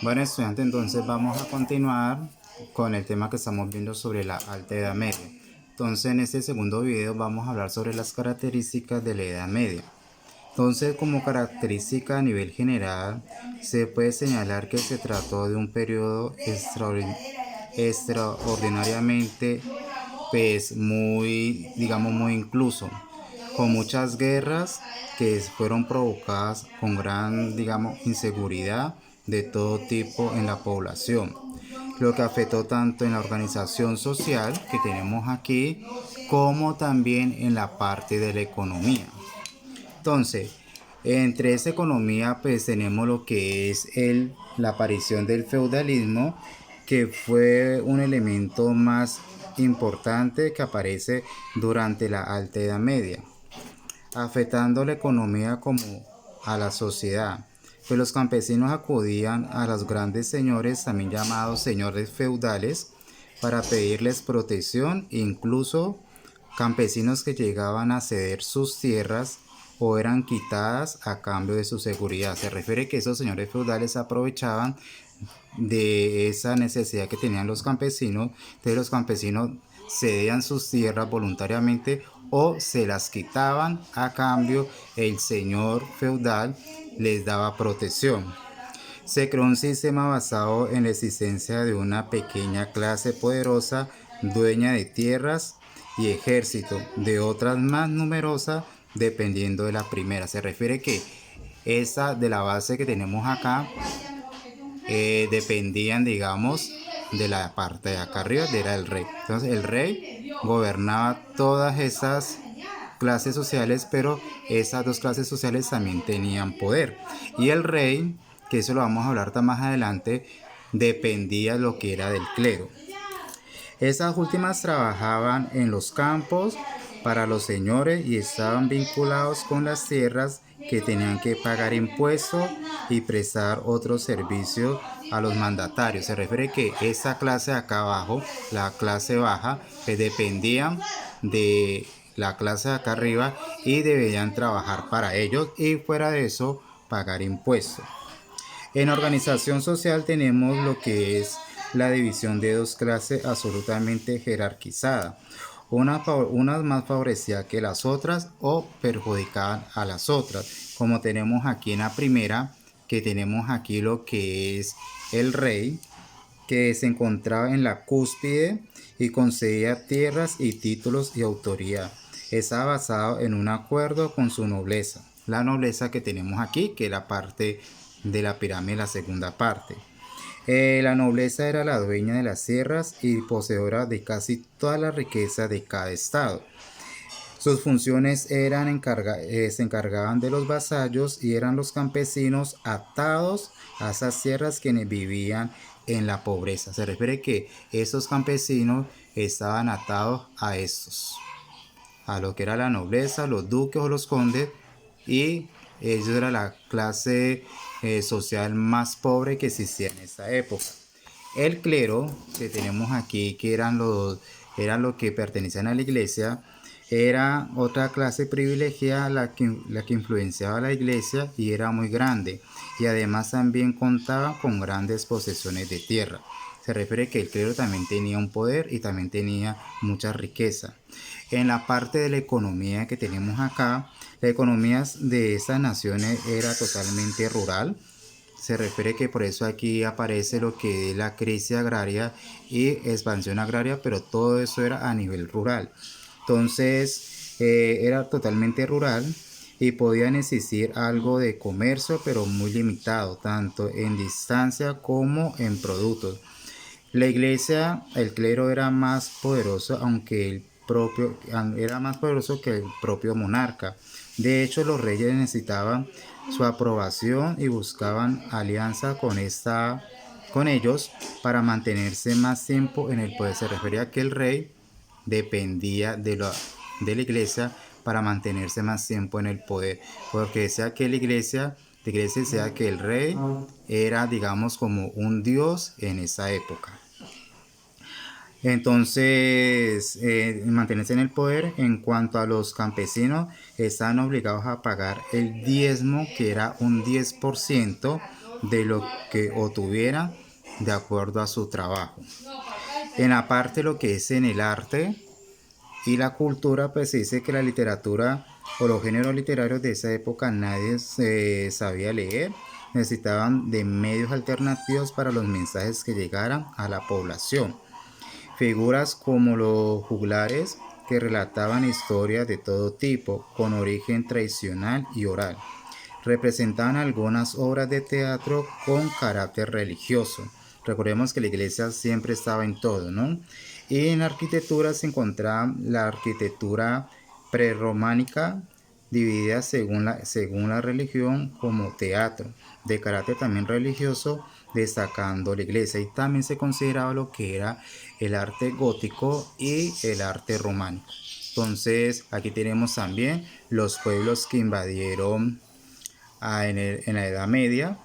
Bueno, estudiante, entonces vamos a continuar con el tema que estamos viendo sobre la Alta Edad Media. Entonces, en este segundo video vamos a hablar sobre las características de la Edad Media. Entonces, como característica a nivel general, se puede señalar que se trató de un periodo extraordinariamente, pues, muy, digamos, muy incluso, con muchas guerras que fueron provocadas con gran, digamos, inseguridad de todo tipo en la población, lo que afectó tanto en la organización social que tenemos aquí como también en la parte de la economía. Entonces, entre esa economía pues tenemos lo que es la aparición del feudalismo, que fue un elemento más importante que aparece durante la Alta Edad Media, afectando la economía como a la sociedad. Pues los campesinos acudían a los grandes señores, también llamados señores feudales, para pedirles protección, incluso campesinos que llegaban a ceder sus tierras o eran quitadas a cambio de su seguridad. Se refiere que esos señores feudales aprovechaban de esa necesidad que tenían los campesinos. Entonces los campesinos cedían sus tierras voluntariamente o se las quitaban a cambio el señor feudal les daba protección. Se creó un sistema basado en la existencia de una pequeña clase poderosa, dueña de tierras y ejército, de otras más numerosas dependiendo de la primera. Se refiere que esa de la base que tenemos acá dependían, digamos, de la parte de acá arriba, era el rey. Entonces el rey gobernaba todas esas clases sociales, pero esas dos clases sociales también tenían poder. Y el rey, que eso lo vamos a hablar más adelante, dependía de lo que era del clero. Esas últimas trabajaban en los campos para los señores y estaban vinculados con las tierras, que tenían que pagar impuestos y prestar otros servicios a los mandatarios. Se refiere que esa clase de acá abajo, la clase baja, que dependían de la clase de acá arriba y debían trabajar para ellos y fuera de eso pagar impuestos. En organización social tenemos lo que es la división de dos clases absolutamente jerarquizada. Unas más favorecidas que las otras o perjudicaban a las otras. Como tenemos aquí en la primera, que tenemos aquí lo que es el rey, que se encontraba en la cúspide y concedía tierras y títulos y autoridad. Estaba basado en un acuerdo con su nobleza. La nobleza que tenemos aquí, que es la parte de la pirámide, la segunda parte. La nobleza era la dueña de las tierras y poseedora de casi toda la riqueza de cada estado. Sus funciones se encargaban de los vasallos y eran los campesinos atados a esas tierras quienes vivían en la pobreza. Se refiere que esos campesinos estaban atados a estos, a lo que era la nobleza, los duques o los condes, y ellos era la clase social más pobre que existía en esta época. El clero que tenemos aquí, que eran los que pertenecían a la iglesia, era otra clase privilegiada, la que influenciaba a la iglesia y era muy grande, y además también contaba con grandes posesiones de tierra. Se refiere que el clero también tenía un poder y también tenía mucha riqueza. En la parte de la economía que tenemos acá, la economía de estas naciones era totalmente rural. Se refiere que por eso aquí aparece lo que es la crisis agraria y expansión agraria, pero todo eso era a nivel rural. Entonces era totalmente rural y podían existir algo de comercio, pero muy limitado, tanto en distancia como en productos. La iglesia, el clero era más poderoso, aunque era más poderoso que el propio monarca. De hecho, los reyes necesitaban su aprobación y buscaban alianza con ellos para mantenerse más tiempo en el poder. Se refería a que el rey dependía de la iglesia para mantenerse más tiempo en el poder, porque decía que la iglesia decía que el rey era, digamos, como un dios en esa época. Entonces, mantenerse en el poder. En cuanto a los campesinos, están obligados a pagar el diezmo, que era un 10% de lo que obtuviera de acuerdo a su trabajo. En la parte lo que es en el arte y la cultura, pues se dice que la literatura o los géneros literarios de esa época nadie sabía leer, necesitaban de medios alternativos para los mensajes que llegaran a la población. Figuras como los juglares que relataban historias de todo tipo, con origen tradicional y oral. Representaban algunas obras de teatro con carácter religioso. Recordemos que la iglesia siempre estaba en todo, ¿no? Y en la arquitectura se encontraba la arquitectura prerrománica, dividida según la religión como teatro, de carácter también religioso, destacando la iglesia. Y también se consideraba lo que era el arte gótico y el arte románico. Entonces aquí tenemos también los pueblos que invadieron en la Edad Media,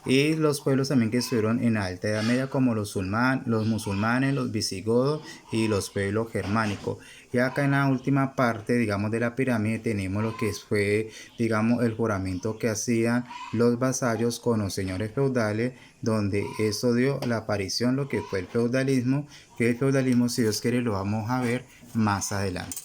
y los pueblos también que estuvieron en la Alta Edad Media, como los musulmanes, los visigodos y los pueblos germánicos. Y acá en la última parte, digamos, de la pirámide tenemos lo que fue, digamos, el juramento que hacían los vasallos con los señores feudales, donde eso dio la aparición lo que fue el feudalismo, que el feudalismo, si Dios quiere, lo vamos a ver más adelante.